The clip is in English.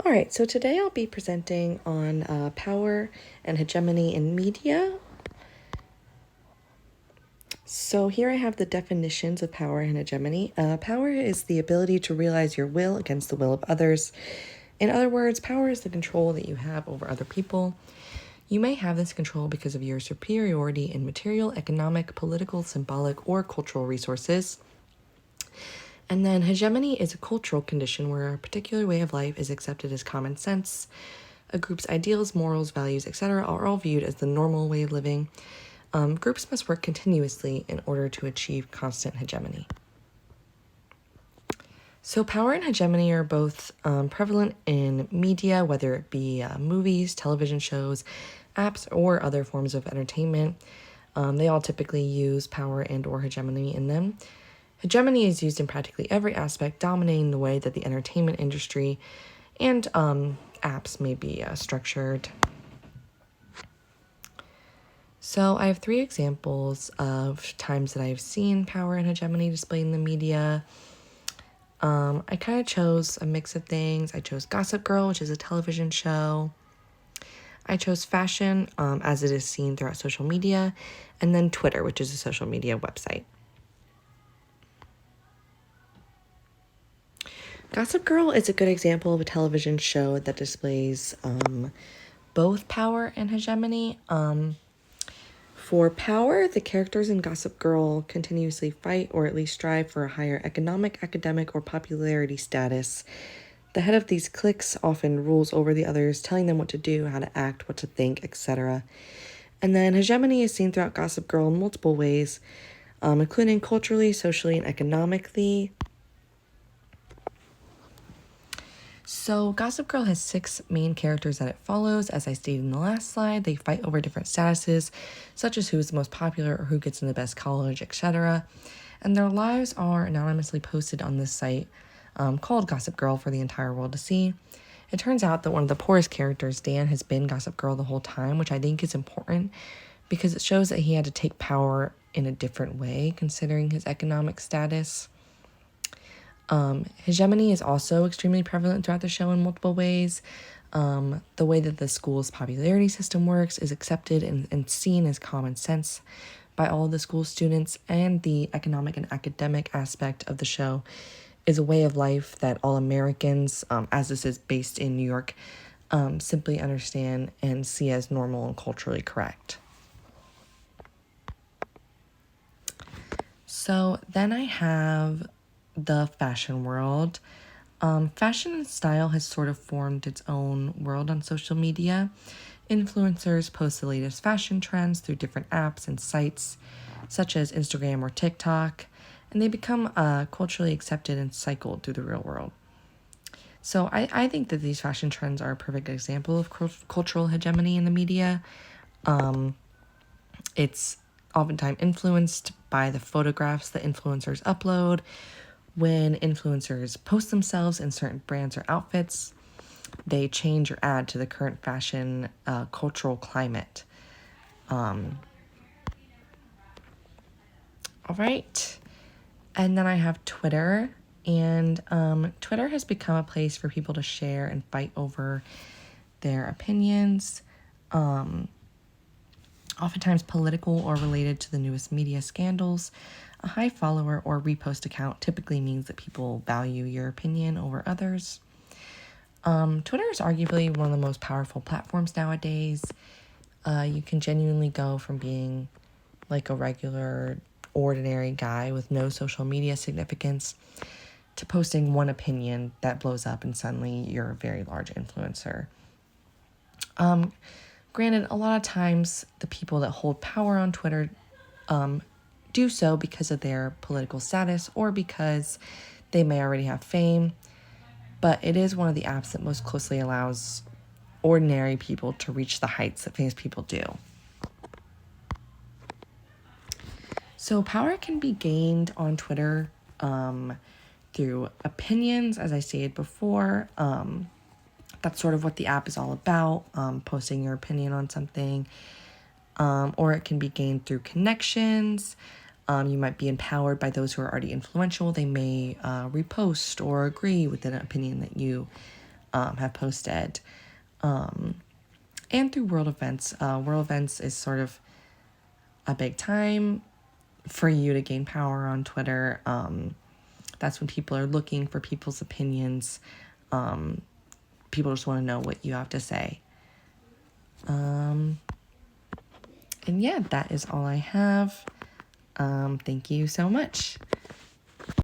All right, so today I'll be presenting on power and hegemony in media. So here I have the definitions of power and hegemony. Power is the ability to realize your will against the will of others. In other words, power is the control that you have over other people. You may have this control because of your superiority in material, economic, political, symbolic, or cultural resources. And then hegemony is a cultural condition where a particular way of life is accepted as common sense. A group's ideals, morals, values, etc. are all viewed as the normal way of living. Groups must work continuously in order to achieve constant hegemony. So power and hegemony are both prevalent in media, whether it be movies, television shows, apps, or other forms of entertainment. They all typically use power and or hegemony in them. Hegemony is used in practically every aspect, dominating the way that the entertainment industry and apps may be structured. So I have 3 examples of times that I've seen power and hegemony displayed in the media. I kind of chose a mix of things. I chose Gossip Girl, which is a television show. I chose fashion, as it is seen throughout social media, and then Twitter, which is a social media website. Gossip Girl is a good example of a television show that displays both power and hegemony. For power, the characters in Gossip Girl continuously fight or at least strive for a higher economic, academic, or popularity status. The head of these cliques often rules over the others, telling them what to do, how to act, what to think, etc. And then hegemony is seen throughout Gossip Girl in multiple ways, including culturally, socially, and economically. So Gossip Girl has 6 main characters that it follows. As I stated in the last slide, they fight over different statuses, such as who is the most popular or who gets in the best college, etc. And their lives are anonymously posted on this site called Gossip Girl for the entire world to see. It turns out that one of the poorest characters, Dan, has been Gossip Girl the whole time, which I think is important because it shows that he had to take power in a different way considering his economic status. Hegemony is also extremely prevalent throughout the show in multiple ways. The way that the school's popularity system works is accepted and seen as common sense by all the school students, and the economic and academic aspect of the show is a way of life that all Americans, as this is based in New York, simply understand and see as normal and culturally correct. So then I have the fashion world. Fashion and style has sort of formed its own world on social media. Influencers post the latest fashion trends through different apps and sites, such as Instagram or TikTok, and they become culturally accepted and cycled through the real world. So I think that these fashion trends are a perfect example of cultural hegemony in the media. It's oftentimes influenced by the photographs that influencers upload. When influencers post themselves in certain brands or outfits, they change or add to the current fashion cultural climate. All right. And then I have Twitter. And Twitter has become a place for people to share and fight over their opinions. Oftentimes political or related to the newest media scandals. A high follower or repost account typically means that people value your opinion over others. Twitter is arguably one of the most powerful platforms nowadays. You can genuinely go from being like a regular, ordinary guy with no social media significance to posting one opinion that blows up and suddenly you're a very large influencer. Granted, a lot of times the people that hold power on Twitter do so because of their political status or because they may already have fame, but it is one of the apps that most closely allows ordinary people to reach the heights that famous people do. So power can be gained on Twitter through opinions, as I stated before. That's sort of what the app is all about, posting your opinion on something. Or it can be gained through connections. You might be empowered by those who are already influential. They may repost or agree with an opinion that you have posted. And through world events. World events is sort of a big time for you to gain power on Twitter. That's when people are looking for people's opinions. People just want to know what you have to say. And yeah, that is all I have. Thank you so much.